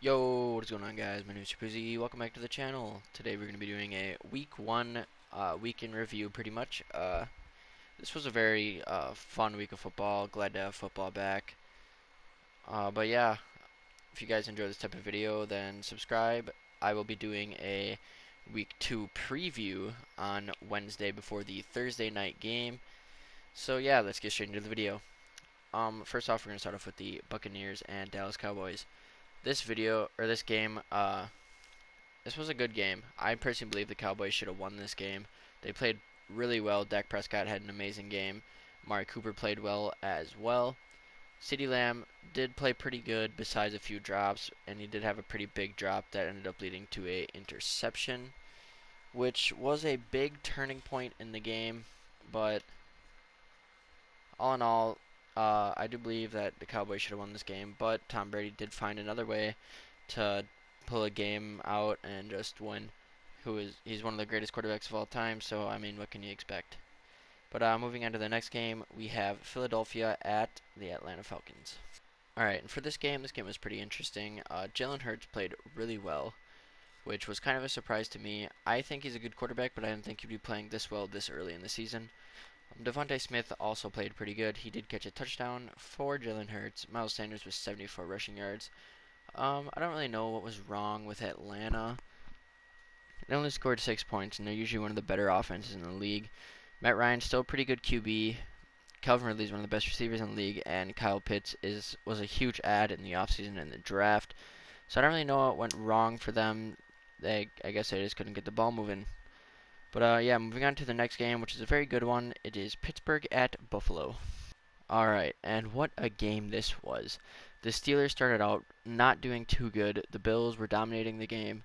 Yo, what's going on, guys? My name is ChipUzi. Welcome back to the channel. Today we're going to be doing a week one week in review, pretty much. This was a very fun week of football. Glad to have football back. But yeah, if you guys enjoy this type of video, then subscribe. I will be doing a week two preview on Wednesday before the Thursday night game. So yeah, let's get straight into the video. First off, we're going to start off with the Buccaneers and Dallas Cowboys. This game, this was a good game. I personally believe the Cowboys should have won this game. They played really well. Dak Prescott had an amazing game. Amari Cooper played well as well. CeeDee Lamb did play pretty good besides a few drops, and he did have a pretty big drop that ended up leading to a interception, which was a big turning point in the game. But all in all, I do believe that the Cowboys should have won this game, but Tom Brady did find another way to pull a game out and just win. He's one of the greatest quarterbacks of all time, so I mean, what can you expect? But moving on to the next game, we have Philadelphia at the Atlanta Falcons. All right, and for this game was pretty interesting. Jalen Hurts played really well, which was kind of a surprise to me. I think he's a good quarterback, but I didn't think he'd be playing this well this early in the season. Devontae Smith also played pretty good. He did catch a touchdown for Jalen Hurts. Miles Sanders was 74 rushing yards. I don't really know what was wrong with Atlanta. They only scored 6 points, and they're usually one of the better offenses in the league. Matt Ryan's still a pretty good QB. Calvin Ridley's one of the best receivers in the league, and Kyle Pitts was a huge add in the offseason and the draft. So I don't really know what went wrong for them. I guess they just couldn't get the ball moving. But yeah, moving on to the next game, which is a very good one. It is Pittsburgh at Buffalo. Alright, and what a game this was. The Steelers started out not doing too good. The Bills were dominating the game,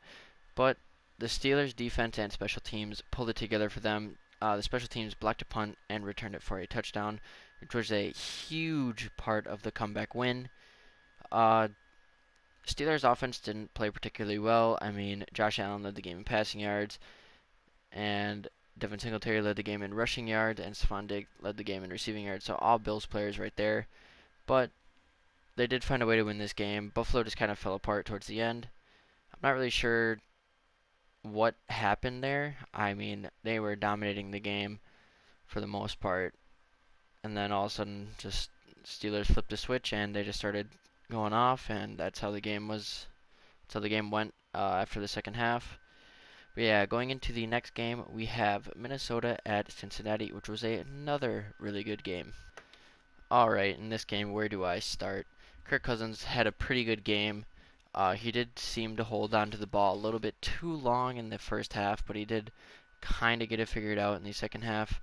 but the Steelers' defense and special teams pulled it together for them. The special teams blocked a punt and returned it for a touchdown, which was a huge part of the comeback win. Steelers' offense didn't play particularly well. I mean, Josh Allen led the game in passing yards, and Devin Singletary led the game in rushing yards, and Stephon Diggs led the game in receiving yards. So all Bills players right there. But they did find a way to win this game. Buffalo just kind of fell apart towards the end. I'm not really sure what happened there. I mean, they were dominating the game for the most part, and then all of a sudden, just Steelers flipped a switch and they just started going off, and that's how the game was. That's how the game went after the second half. But yeah, going into the next game, we have Minnesota at Cincinnati, which was another really good game. Alright, in this game, where do I start? Kirk Cousins had a pretty good game. He did seem to hold on to the ball a little bit too long in the first half, but he did kind of get it figured out in the second half.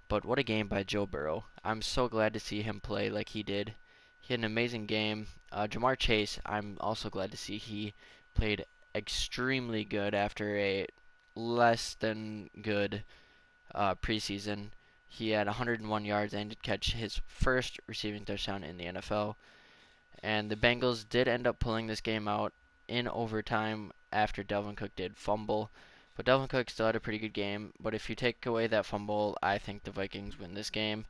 But what a game by Joe Burrow. I'm so glad to see him play like he did. He had an amazing game. Jamar Chase, I'm also glad to see he played extremely good after a less than good preseason. He had 101 yards and did catch his first receiving touchdown in the NFL. And the Bengals did end up pulling this game out in overtime after Dalvin Cook did fumble. But Dalvin Cook still had a pretty good game. But if you take away that fumble, I think the Vikings win this game.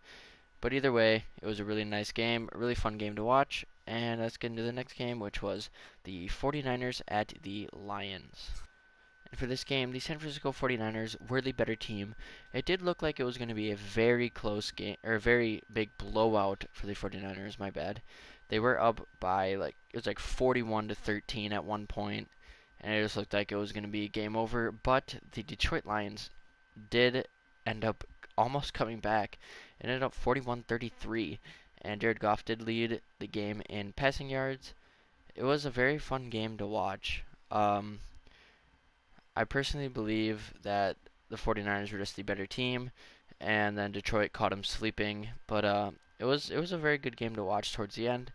But either way, it was a really nice game, a really fun game to watch. And let's get into the next game, which was the 49ers at the Lions. And for this game, the San Francisco 49ers were the better team. It did look like it was going to be a very close game, or a very big blowout for the 49ers, my bad. They were up by it was like 41-13 at one point, and it just looked like it was going to be game over. But the Detroit Lions did end up almost coming back. It ended up 41-33, and Jared Goff did lead the game in passing yards. It was a very fun game to watch. I personally believe that the 49ers were just the better team, and then Detroit caught them sleeping. But it was a very good game to watch towards the end.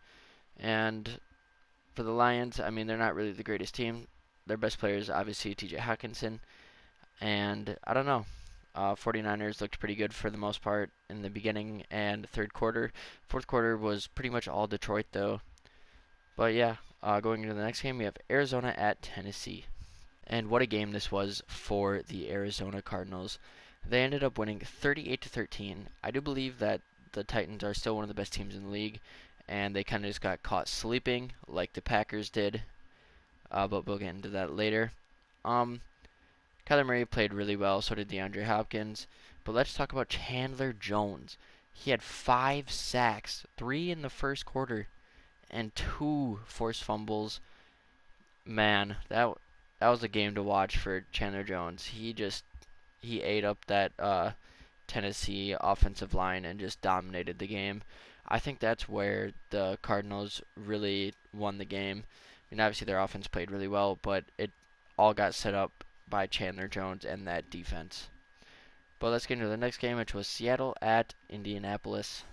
And for the Lions, I mean, they're not really the greatest team. Their best player is obviously T.J. Hawkinson, and I don't know. 49ers looked pretty good for the most part in the beginning and third quarter. Fourth quarter was pretty much all Detroit though. But yeah, going into the next game, we have Arizona at Tennessee. And what a game this was for the Arizona Cardinals. They ended up winning 38-13. I do believe that the Titans are still one of the best teams in the league, and they kind of just got caught sleeping like the Packers did. but we'll get into that later. Um, Kyler Murray played really well, so did DeAndre Hopkins. But let's talk about Chandler Jones. He had 5 sacks, 3 in the first quarter, and 2 forced fumbles. Man, that was a game to watch for Chandler Jones. He ate up that Tennessee offensive line and just dominated the game. I think that's where the Cardinals really won the game. I mean, obviously their offense played really well, but it all got set up by Chandler Jones and that defense. But let's get into the next game, which was Seattle at Indianapolis.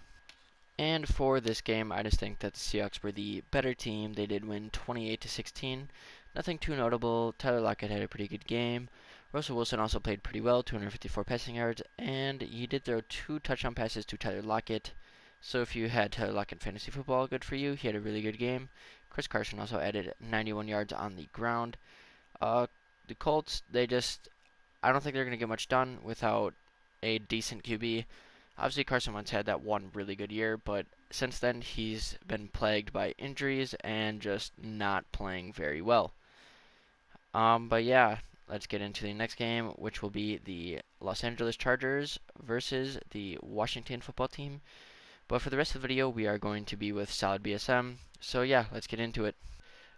And for this game, I just think that the Seahawks were the better team. They did win 28-16. Nothing too notable. Tyler Lockett had a pretty good game. Russell Wilson also played pretty well, 254 passing yards, and he did throw 2 touchdown passes to Tyler Lockett. So if you had Tyler Lockett fantasy football, good for you. He had a really good game. Chris Carson also added 91 yards on the ground. The Colts, I don't think they're going to get much done without a decent QB. Obviously, Carson Wentz had that one really good year, but since then he's been plagued by injuries and just not playing very well. But yeah, let's get into the next game, which will be the Los Angeles Chargers versus the Washington football team. But for the rest of the video, we are going to be with Solid BSM. So yeah, let's get into it.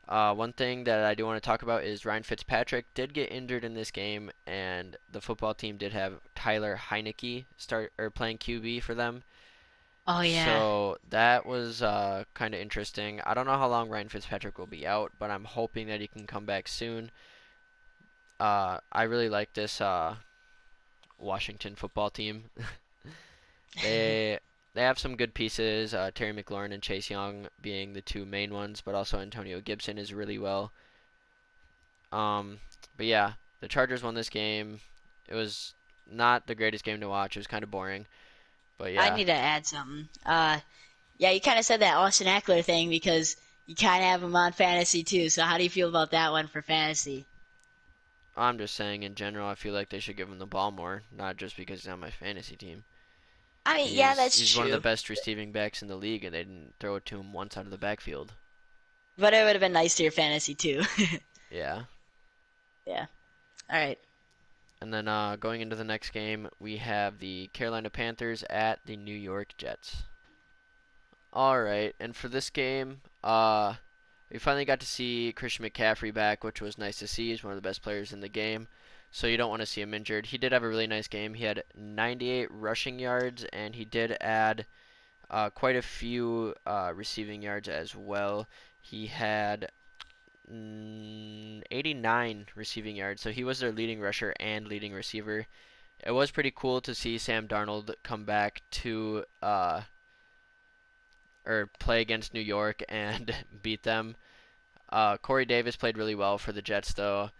One thing that I do want to talk about is Ryan Fitzpatrick did get injured in this game, and the football team did have Tyler Heineke playing QB for them. Oh yeah. So that was kind of interesting. I don't know how long Ryan Fitzpatrick will be out, but I'm hoping that he can come back soon. I really like this Washington football team. They they have some good pieces. Terry McLaurin and Chase Young being the 2 main ones, but also Antonio Gibson is really well. Um, but yeah, the Chargers won this game. It was not the greatest game to watch. It was kind of boring. But I yeah, need to add something. Yeah, you kind of said that Austin Eckler thing because you kind of have him on fantasy too. So how do you feel about that one for fantasy? I'm just saying in general, I feel like they should give him the ball more, not just because he's on my fantasy team. I mean, yeah, He's that's he's one of the true. best receiving backs in the league, and they didn't throw it to him once out of the backfield. But it would have been nice to your fantasy too. Yeah. Yeah. All right. And then going into the next game, we have the Carolina Panthers at the New York Jets. All right, and for this game, we finally got to see Christian McCaffrey back, which was nice to see. He's one of the best players in the game, so you don't want to see him injured. He did have a really nice game. He had 98 rushing yards, and he did add quite a few receiving yards as well. He had 89 receiving yards, so he was their leading rusher and leading receiver. It was pretty cool to see Sam Darnold come back to or play against New York and beat them. Corey Davis played really well for the Jets, though.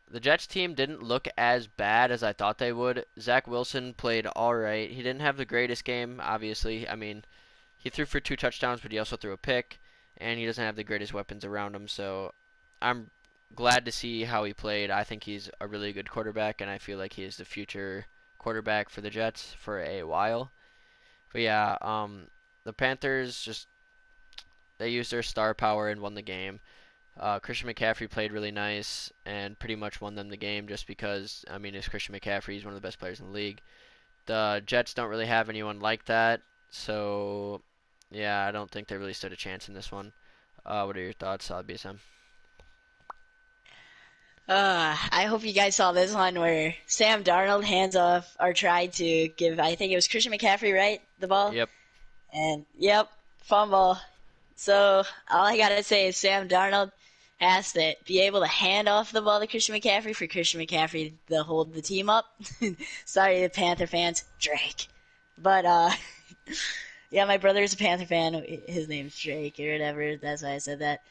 The Jets team didn't look as bad as I thought they would. Zach Wilson played all right. He didn't have the greatest game, obviously. I mean, he threw for 2 touchdowns, but he also threw a pick, and he doesn't have the greatest weapons around him. So I'm glad to see how he played. I think he's a really good quarterback, and I feel like he is the future quarterback for the Jets for a while. But yeah, the Panthers they used their star power and won the game. Christian McCaffrey played really nice and pretty much won them the game just because, I mean, it's Christian McCaffrey. He's one of the best players in the league. The Jets don't really have anyone like that, so yeah, I don't think they really stood a chance in this one. What are your thoughts, BSM? I hope you guys saw this one where Sam Darnold hands off or tried to give, I think it was Christian McCaffrey, right? The ball? Yep. And, yep, fumble. So, all I gotta say is Sam Darnold has to be able to hand off the ball to Christian McCaffrey for Christian McCaffrey to hold the team up. Sorry, the Panther fans, Drake. But, yeah, my brother's a Panther fan. His name's Drake or whatever. That's why I said that.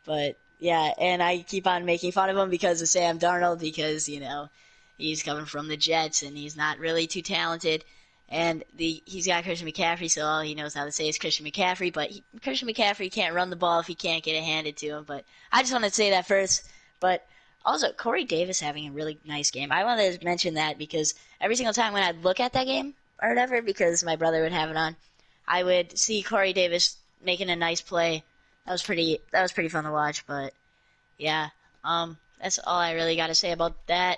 But yeah, and I keep on making fun of him because of Sam Darnold because, he's coming from the Jets and he's not really too talented. And he's got Christian McCaffrey, so all he knows how to say is Christian McCaffrey. But Christian McCaffrey can't run the ball if he can't get it handed to him. But I just want to say that first. But also, Corey Davis having a really nice game. I wanted to mention that because every single time when I'd look at that game or whatever, because my brother would have it on, I would see Corey Davis making a nice play. That was pretty fun to watch. But yeah. That's all I really got to say about that.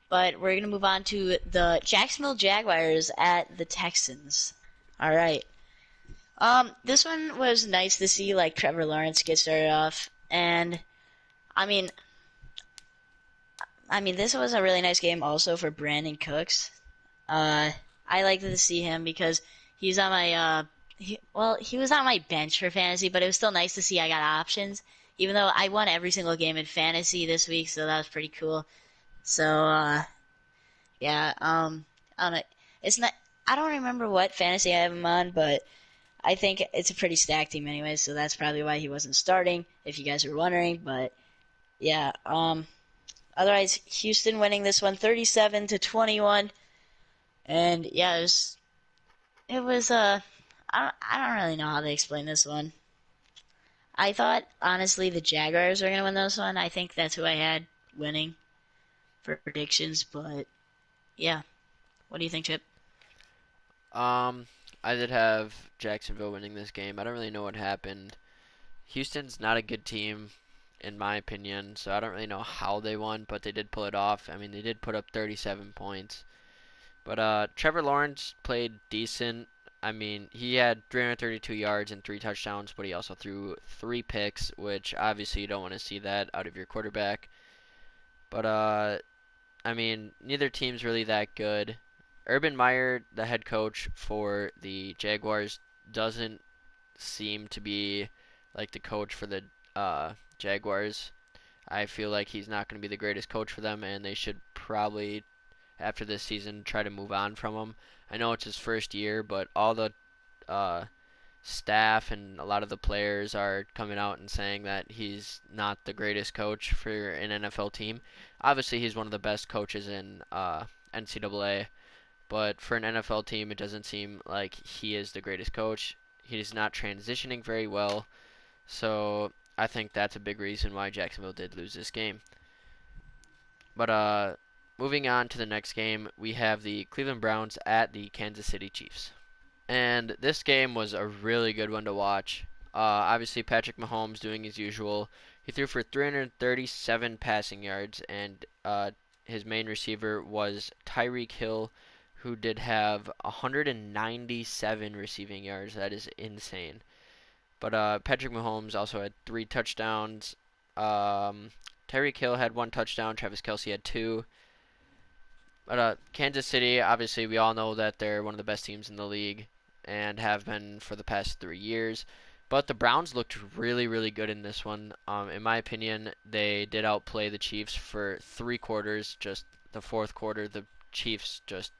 But we're gonna move on to the Jacksonville Jaguars at the Texans. All right. This one was nice to see, like Trevor Lawrence get started off, and I mean, this was a really nice game also for Brandon Cooks. Uh, I like to see him because he's on my he was on my bench for fantasy, but it was still nice to see I got options. Even though I won every single game in fantasy this week, so that was pretty cool. So yeah, I don't know. It's not. I don't remember what fantasy I have him on, but I think it's a pretty stacked team anyway, so that's probably why he wasn't starting. If you guys were wondering, but yeah. Otherwise, Houston winning this one, 37-21, and yeah, it was. I don't really know how to explain this one. I thought honestly the Jaguars were gonna win this one. I think that's who I had winning for predictions, but yeah. What do you think, Chip? Um, I did have Jacksonville winning this game. I don't really know what happened. Houston's not a good team, in my opinion, so I don't really know how they won, but they did pull it off. I mean, they did put up 37 points. But Trevor Lawrence played decent. I mean, he had 332 yards and 3 touchdowns, but he also threw 3 picks, which obviously you don't want to see that out of your quarterback. But I mean, neither team's really that good. Urban Meyer, the head coach for the Jaguars, doesn't seem to be like the coach for the Jaguars. I feel like he's not going to be the greatest coach for them, and they should probably, after this season, try to move on from him. I know it's his first year, but all the uh, staff and a lot of the players are coming out and saying that he's not the greatest coach for an NFL team. Obviously, he's one of the best coaches in NCAA, but for an NFL team, it doesn't seem like he is the greatest coach. He's not transitioning very well, so I think that's a big reason why Jacksonville did lose this game. But moving on to the next game, we have the Cleveland Browns at the Kansas City Chiefs. And this game was a really good one to watch. Obviously, Patrick Mahomes doing his usual. He threw for 337 passing yards, and his main receiver was Tyreek Hill, who did have 197 receiving yards. That is insane. But Patrick Mahomes also had 3 touchdowns. Tyreek Hill had 1 touchdown. Travis Kelce had two. But Kansas City, obviously, we all know that they're one of the best teams in the league and have been for the past 3 years. But the Browns looked really, really good in this one. In my opinion, they did outplay the Chiefs for 3 quarters. Just the fourth quarter, the Chiefs just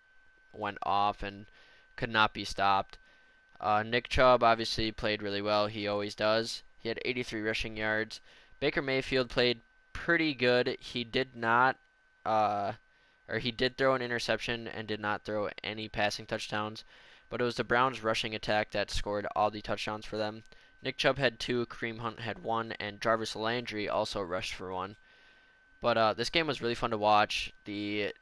went off and could not be stopped. Nick Chubb obviously played really well. He always does. He had 83 rushing yards. Baker Mayfield played pretty good. He did not, or he did throw an interception and did not throw any passing touchdowns. But it was the Browns' rushing attack that scored all the touchdowns for them. Nick Chubb had two, Kareem Hunt had one, and Jarvis Landry also rushed for one. But this game was really fun to watch. The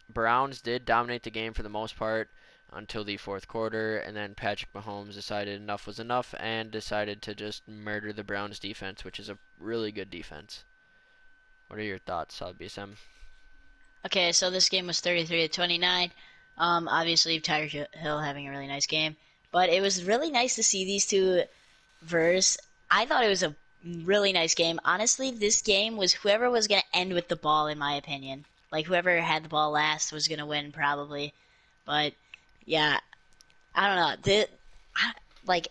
Browns did dominate the game for the most part until the fourth quarter, and then Patrick Mahomes decided enough was enough and decided to just murder the Browns defense, which is a really good defense. What are your thoughts, BSM? Okay, so this game was 33-29. Obviously, Tyreek Hill having a really nice game, but it was really nice to see these two verse. I thought it was a really nice game. Honestly, this game was whoever was going to end with the ball, in my opinion. Like, whoever had the ball last was going to win, probably. But, yeah, I don't know. Like,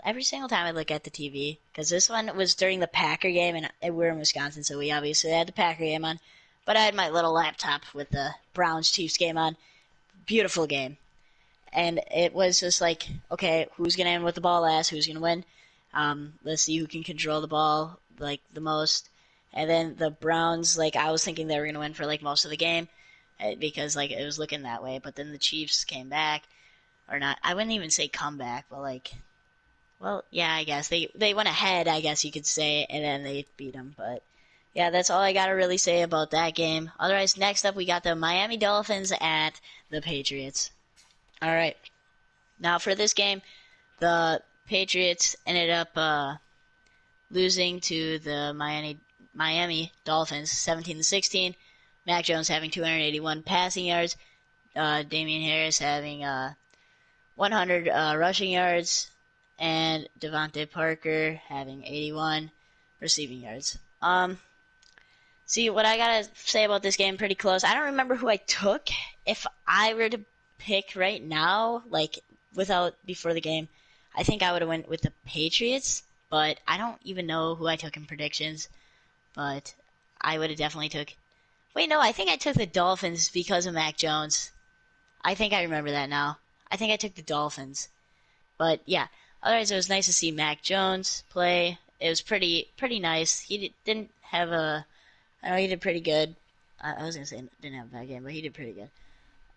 every single time I look at the TV, because this one was during the Packer game, and we're in Wisconsin, so we obviously had the Packer game on. But I had my little laptop with the Browns-Chiefs game on. Beautiful game. And it was just like, okay, who's going to end with the ball last? Who's going to win? Let's see who can control the ball, like, the most. And then the Browns, like, I was thinking they were going to win for, like, most of the game because, like, it was looking that way. But then the Chiefs came back. Or not. I wouldn't even say comeback, but, like, well, yeah, I guess. They went ahead, I guess you could say, and then they beat them. But, yeah, that's all I got to really say about that game. Otherwise, next up, we got the Miami Dolphins at the Patriots. All right. Now, for this game, the Patriots ended up losing to the Miami Dolphins 17-16. Mac Jones having 281 passing yards. Damian Harris having 100 rushing yards, and Devontae Parker having 81 receiving yards. See, what I gotta say about this game, pretty close. I don't remember who I took. If I were to pick right now, like before the game, I think I would have went with the Patriots. But I don't even know who I took in predictions. But I would have definitely took. Wait, no, I think I took the Dolphins because of Mac Jones. I think I remember that now. I think I took the Dolphins. But yeah, otherwise it was nice to see Mac Jones play. It was pretty nice. He didn't have a. I know he did pretty good. I was gonna say didn't have a bad game, but he did pretty good.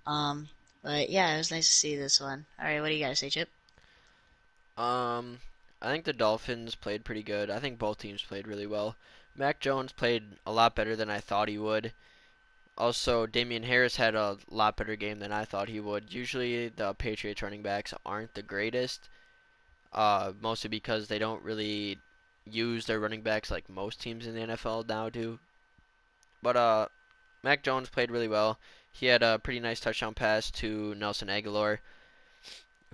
But yeah, it was nice to see this one. All right, what do you gotta say, Chip? Um, I think the Dolphins played pretty good. I think both teams played really well. Mac Jones played a lot better than I thought he would. Also, Damian Harris had a lot better game than I thought he would. Usually, the Patriots running backs aren't the greatest, mostly because they don't really use their running backs like most teams in the NFL now do. But Mac Jones played really well. He had a pretty nice touchdown pass to Nelson Aguilar,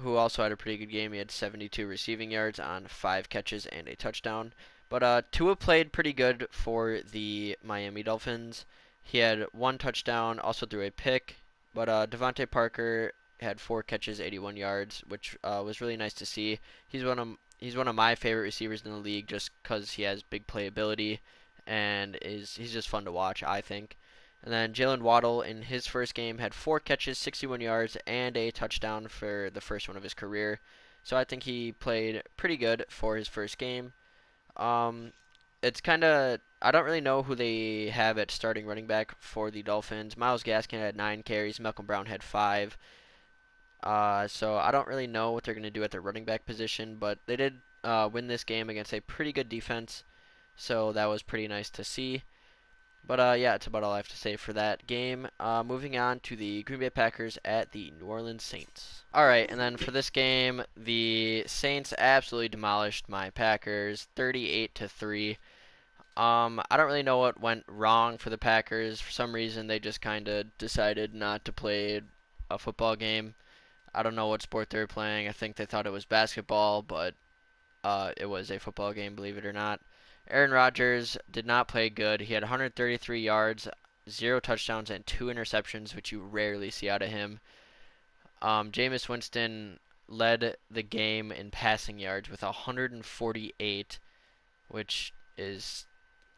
who also had a pretty good game. He had 72 receiving yards on 5 catches and a touchdown. But Tua played pretty good for the Miami Dolphins. He had 1 touchdown, also threw a pick. But Devontae Parker had 4 catches, 81 yards, which was really nice to see. He's one of my favorite receivers in the league just because he has big playability and he's just fun to watch, I think. And then Jalen Waddle in his first game had 4 catches, 61 yards, and a touchdown for the first one of his career. So I think he played pretty good for his first game. Um, it's kind of I don't really know who they have at starting running back for the Dolphins. Myles Gaskin had 9 carries, Malcolm Brown had 5. So I don't really know what they're going to do at their running back position, but they did win this game against a pretty good defense. So that was pretty nice to see. But yeah, that's about all I have to say for that game. Moving on to the Green Bay Packers at the New Orleans Saints. All right, and then for this game, the Saints absolutely demolished my Packers, 38-3. I don't really know what went wrong for the Packers. For some reason, they just kind of decided not to play a football game. I don't know what sport they were playing. I think they thought it was basketball, but it was a football game, believe it or not. Aaron Rodgers did not play good. He had 133 yards, 0 touchdowns, and 2 interceptions, which you rarely see out of him. Jameis Winston led the game in passing yards with 148, which is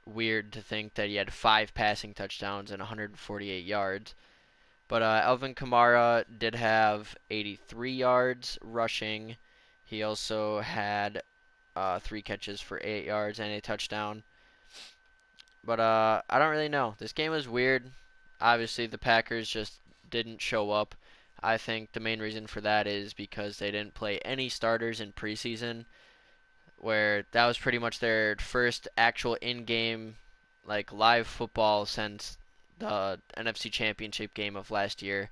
weird to think that he had 5 passing touchdowns and 148 yards. But Alvin Kamara did have 83 yards rushing. He also had 3 catches for 8 yards and a touchdown. But I don't really know. This game was weird. Obviously, the Packers just didn't show up. I think the main reason for that is because they didn't play any starters in preseason, where that was pretty much their first actual in-game, like live football since the NFC Championship game of last year.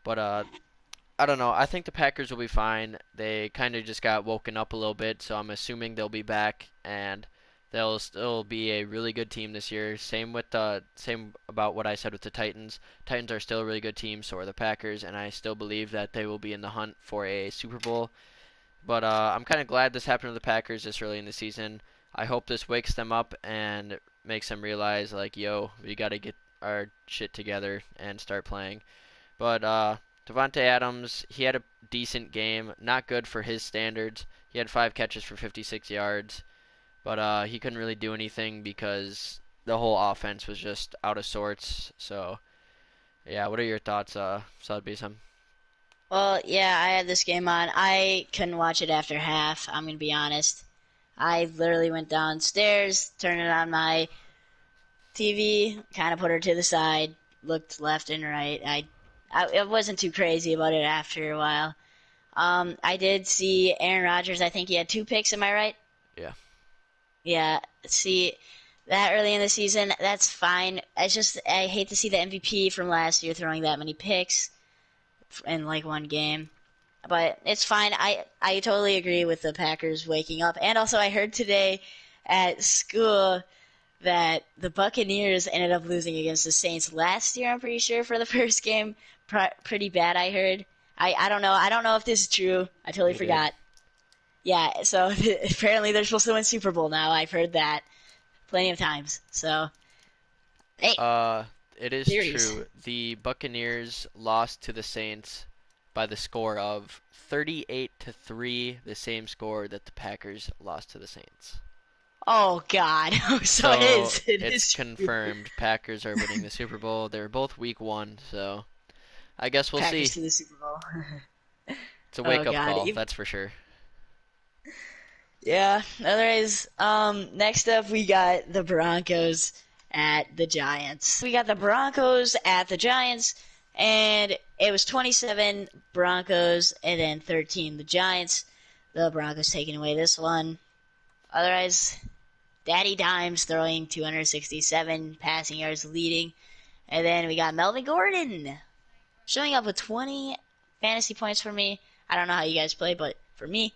But I don't know. I think the Packers will be fine. They kind of just got woken up a little bit, so I'm assuming they'll be back and they'll still be a really good team this year. Same about what I said with the Titans. Titans are still a really good team, so are the Packers, and I still believe that they will be in the hunt for a Super Bowl. But I'm kind of glad this happened to the Packers this early in the season. I hope this wakes them up and makes them realize, like, yo, we got to get our shit together and start playing. But Devontae Adams, he had a decent game. Not good for his standards. He had 5 catches for 56 yards. But he couldn't really do anything because the whole offense was just out of sorts. So, yeah, what are your thoughts, Sadbisam? Well, yeah, I had this game on. I couldn't watch it after half. I'm gonna be honest. I literally went downstairs, turned it on my TV, kind of put her to the side, looked left and right. I wasn't too crazy about it after a while. I did see Aaron Rodgers. I think he had 2 picks. Am I right? Yeah. Yeah. See, that early in the season, that's fine. It's just I hate to see the MVP from last year throwing that many picks in like one game. But it's fine. I totally agree with the Packers waking up. And also, I heard today at school that the Buccaneers ended up losing against the Saints last year. I'm pretty sure for the first game, pretty bad. I heard. I don't know. I don't know if this is true. I totally They did. forgot. Yeah. So apparently they're supposed to win Super Bowl now. I've heard that plenty of times. So hey, Uh, it is theories. true. The Buccaneers lost to the Saints by the score of 38-3, the same score that the Packers lost to the Saints. Oh God. So it So is. It it's is true. confirmed Packers are winning the Super Bowl. They were both week 1, so I guess we'll Packers see. to the Super Bowl. It's a Oh wake-up God. call, that's for sure. Yeah. Otherwise, next up we got the Broncos at the Giants. We got the Broncos at the Giants, and it was 27 Broncos and then 13 the Giants. The Broncos taking away this one. Otherwise, Daddy Dimes throwing 267 passing yards leading. And then we got Melvin Gordon showing up with 20 fantasy points for me. I don't know how you guys play, but for me,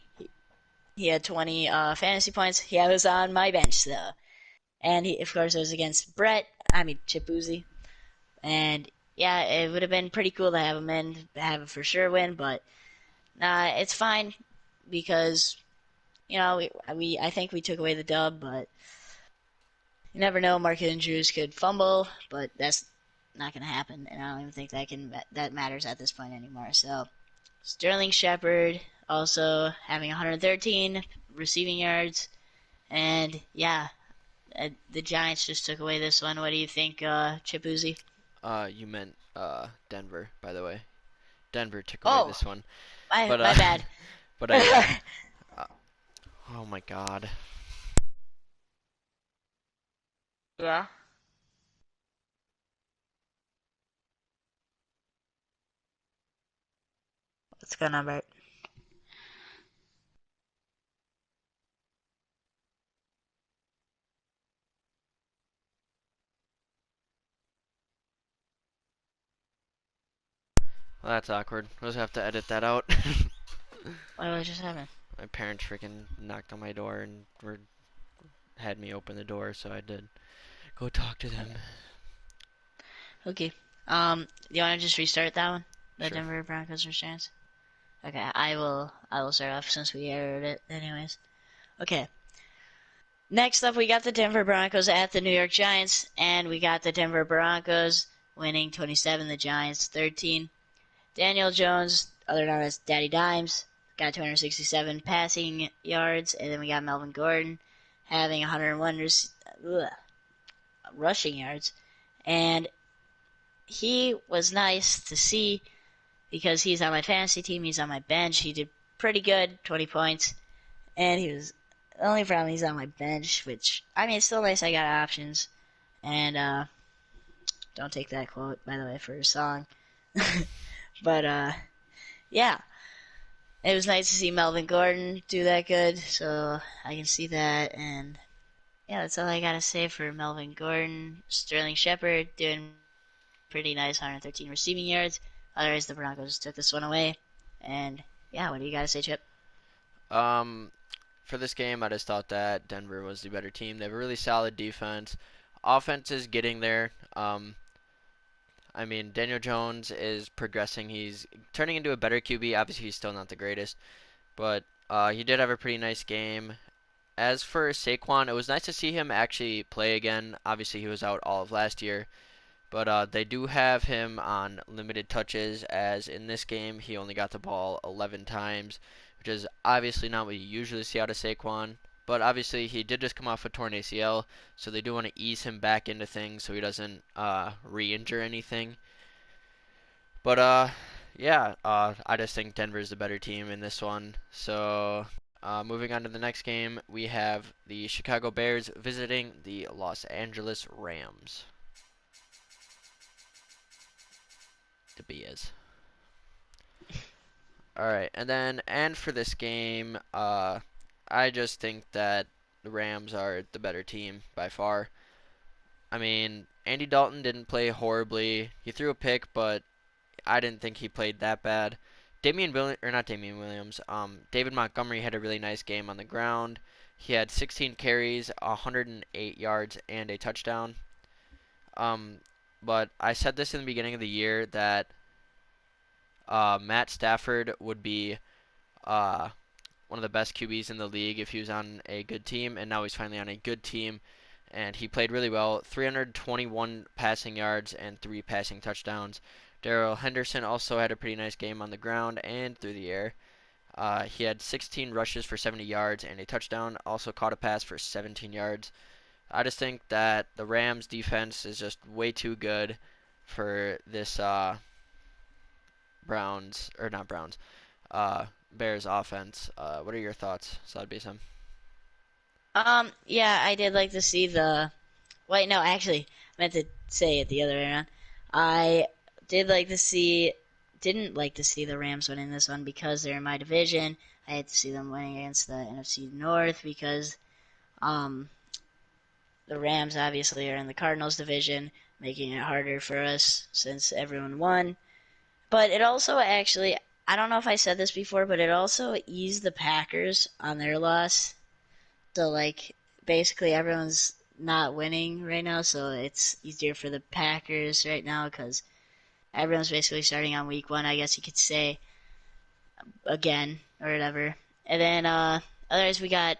he had 20 fantasy points. He was on my bench, though. And he, of course, it was against ChipUzi. And yeah, it would have been pretty cool to have him in, have a for sure win, but it's fine because, I think we took away the dub, but you never know. Mark Andrews could fumble, but that's not going to happen, and I don't even think that matters at this point anymore. So Sterling Shepard also having 113 receiving yards, and yeah, the Giants just took away this one. What do you think, Chip Uzi? You meant Denver, by the way. Denver took away Oh, this one. my But my bad. yeah. Uh, oh my God. Yeah. What's going on, Bert? Well, that's awkward. We'll just have to edit that out. What just happened? My parents freaking knocked on my door and had me open the door, so I did go talk to them. Okay. Do you want to just restart that one? The Sure. Denver Broncos vs. Giants. Okay, I will. I will start off since we aired it, anyways. Okay. Next up, we got the Denver Broncos at the New York Giants, and we got the Denver Broncos winning 27, the Giants 13. Daniel Jones, other known as Daddy Dimes, got 267 passing yards, and then we got Melvin Gordon having 101 rushing yards, and he was nice to see because he's on my fantasy team. He's on my bench. He did pretty good, 20 points, and he was the only problem. He's on my bench, which I mean, it's still nice. I got options, and don't take that quote by the way for a song, but yeah, it was nice to see Melvin Gordon do that good. So I can see that, and yeah, that's all I gotta say for Melvin Gordon. Sterling Shepard doing pretty nice, 113 receiving yards. Otherwise, the Broncos took this one away. And yeah, what do you got to say, Chip? Um, for this game, I just thought that Denver was the better team. They have a really solid defense. Offense is getting there. I mean, Daniel Jones is progressing. He's turning into a better QB. Obviously, he's still not the greatest, but he did have a pretty nice game. As for Saquon, it was nice to see him actually play again. Obviously, he was out all of last year, but they do have him on limited touches, as in this game, he only got the ball 11 times, which is obviously not what you usually see out of Saquon. But obviously, he did just come off a torn ACL, so they do want to ease him back into things so he doesn't re-injure anything. But yeah, I just think Denver's the better team in this one. So moving on to the next game, we have the Chicago Bears visiting the Los Angeles Rams. The Bears. All right, and for this game, I just think that the Rams are the better team by far. I mean, Andy Dalton didn't play horribly. He threw a pick, but I didn't think he played that bad. David Montgomery had a really nice game on the ground. He had 16 carries, 108 yards, and a touchdown. Um, but I said this in the beginning of the year that Matt Stafford would be uh, one of the best QBs in the league if he was on a good team, and now he's finally on a good team, and he played really well. 321 passing yards and 3 passing touchdowns. Darrell Henderson also had a pretty nice game on the ground and through the air. He had 16 rushes for 70 yards and a touchdown. Also caught a pass for 17 yards. I just think that the Rams defense is just way too good for this Browns or not Browns, Bears offense. What are your thoughts, Saad Bisam? Yeah, I did like to see the. Wait, no, actually, I meant to say it the other way around. I did like to see, didn't like to see the Rams winning this one because they're in my division. I had to see them winning against the NFC North because um, the Rams obviously are in the Cardinals division, making it harder for us since everyone won. But it also actually, I don't know if I said this before, but it also eased the Packers on their loss. So, like, basically everyone's not winning right now, so it's easier for the Packers right now because everyone's basically starting on week one, I guess you could say, again, or whatever. And then, otherwise, we got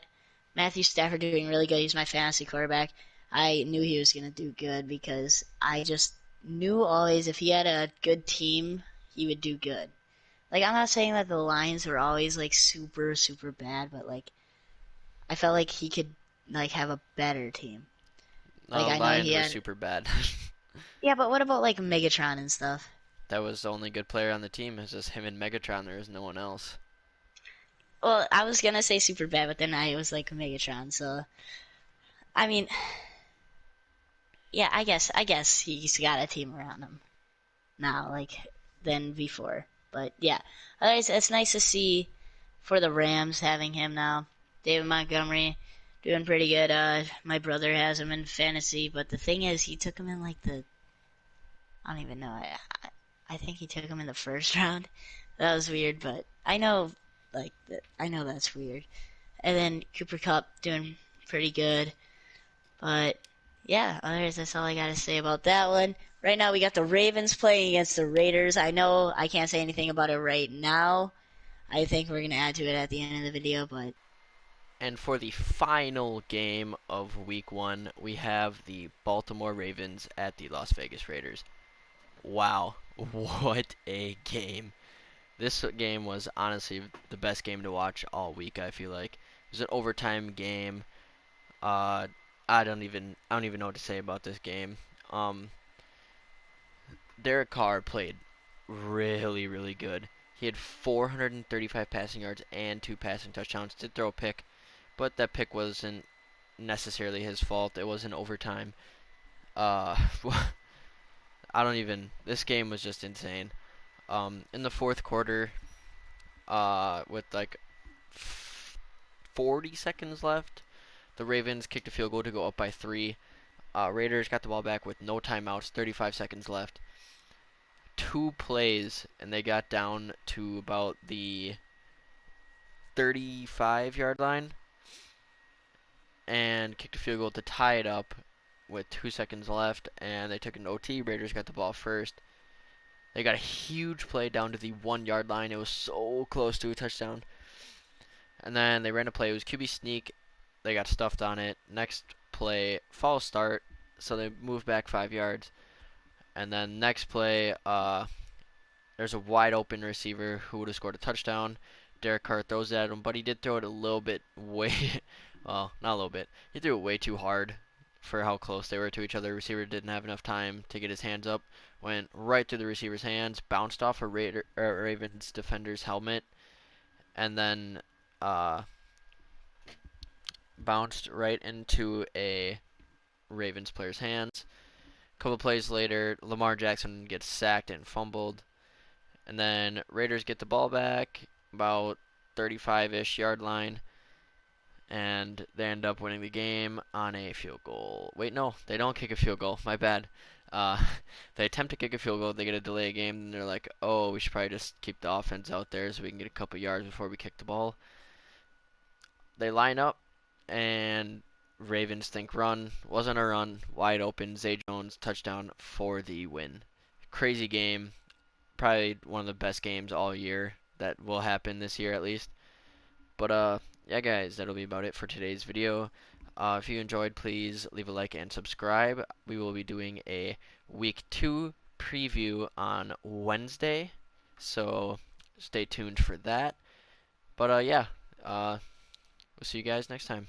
Matthew Stafford doing really good. He's my fantasy quarterback. I knew he was going to do good because I just knew always if he had a good team, he would do good. Like, I'm not saying that the Lions were always, like, super, super bad, but, like, I felt like he could, like, have a better team. Like, No, I know he Lions were had. super bad. Yeah, but what about, like, Megatron and stuff? That was the only good player on the team. It was just him and Megatron. There was no one else. Well, I was gonna say super bad, but then I was like Megatron, so. I mean, yeah, I guess he's got a team around him now, like, than before. But, yeah. Otherwise, it's nice to see for the Rams having him now. David Montgomery doing pretty good. My brother has him in fantasy, but the thing is, he took him in like the I don't even know. I think he took him in the first round. That was weird, but I know I know that's weird. And then Cooper Cup doing pretty good, but yeah. Otherwise, that's all I gotta say about that one. Right now, we got the Ravens playing against the Raiders. I know I can't say anything about it right now. I think we're gonna add to it at the end of the video, but And for the final game of week one, we have the Baltimore Ravens at the Las Vegas Raiders. Wow, what a game. This game was honestly the best game to watch all week, I feel like. It was an overtime game. Uh I don't even know what to say about this game. Um Derek Carr played really, really good. He had 435 passing yards and 2 passing touchdowns. Did throw a pick, but that pick wasn't necessarily his fault. It was in overtime. Uh, I don't even. This game was just insane. In the fourth quarter, with like 40 seconds left, the Ravens kicked a field goal to go up by 3. Raiders got the ball back with no timeouts, 35 seconds left. 2 plays, and they got down to about the 35-yard line and kicked a field goal to tie it up with 2 seconds left, and they took an OT. Raiders got the ball first. They got a huge play down to the 1-yard line. It was so close to a touchdown. And then they ran a play. It was QB sneak. They got stuffed on it. Next play, false start, so they moved back 5 yards. And then next play, there's a wide open receiver who would have scored a touchdown. Derek Carr throws it at him, but he did throw it a little bit way, well, not a little bit. He threw it way too hard for how close they were to each other. The receiver didn't have enough time to get his hands up. Went right through the receiver's hands, bounced off a Ravens defender's helmet, and then bounced right into a Ravens player's hands. A couple plays later, Lamar Jackson gets sacked and fumbled. And then Raiders get the ball back about 35-ish yard line, and they end up winning the game on a field goal. Wait, no, they don't kick a field goal. My bad. Uh, they attempt to kick a field goal. They get a delay game, and they're like, "Oh, we should probably just keep the offense out there so we can get a couple yards before we kick the ball." They line up, and Ravens think run. Wasn't a run. Wide open. Zay Jones touchdown for the win. Crazy game. Probably one of the best games all year that will happen this year at least. But yeah, guys, that'll be about it for today's video. If you enjoyed, please leave a like and subscribe. We will be doing a week 2 preview on Wednesday, so stay tuned for that. But yeah, we'll see you guys next time.